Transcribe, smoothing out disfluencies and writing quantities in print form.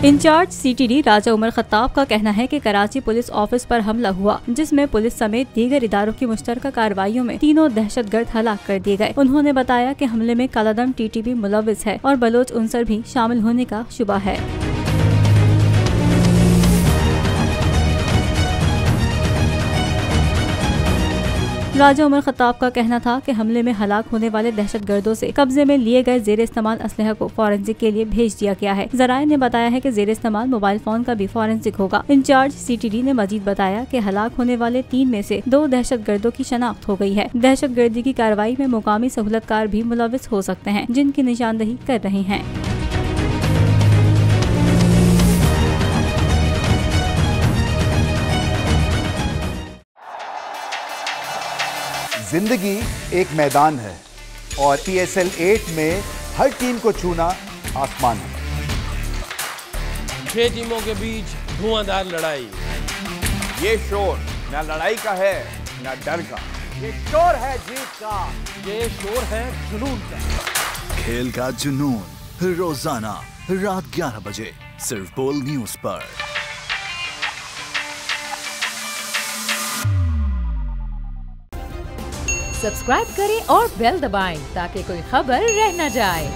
In charge CTD राजा Umar Khattab का कहना है कि कराची पुलिस ऑफिस पर हमला हुआ, जिसमें पुलिस समेत दीगर इदारों की मुश्तरका कार्रवाइयों में 3 दहशतगर्द हलाक कर दिए गए। उन्होंने बताया कि हमले में कालादम टीटीपी मुलव्विस है और बलोच उनसर भी शामिल होने का शुबा है। राजा उमर खत्ताब का कहना था कि हमले में हलाक होने वाले दहशतगर्दों से कब्जे में लिए गए जेर इस्तेमाल असलहा को फॉरेंसिक के लिए भेज दिया गया है। जराये ने बताया है कि जेर इस्तेमाल मोबाइल फोन का भी फॉरेंसिक होगा। इंचार्ज सीटीडी ने मजीद बताया कि हलाक होने वाले 3 में से 2 दहशतगर्दों की शनाख्त हो गई है। दहशतगर्दी की कार्रवाई में मुकामी सहूलतकार भी मुलव्विस हो सकते हैं, जिनकी निशानदही कर रहे हैं। जिंदगी एक मैदान है और PSL 8 में हर टीम को छूना आसमान है। 6 टीमों के बीच धुआंधार लड़ाई। ये शोर न लड़ाई का है न डर का, ये शोर है जीत का, ये शोर है जुनून का। खेल का जुनून रोजाना रात 11 बजे सिर्फ बोल न्यूज पर। सब्सक्राइब करें और बेल दबाएं ताकि कोई खबर रह न जाए।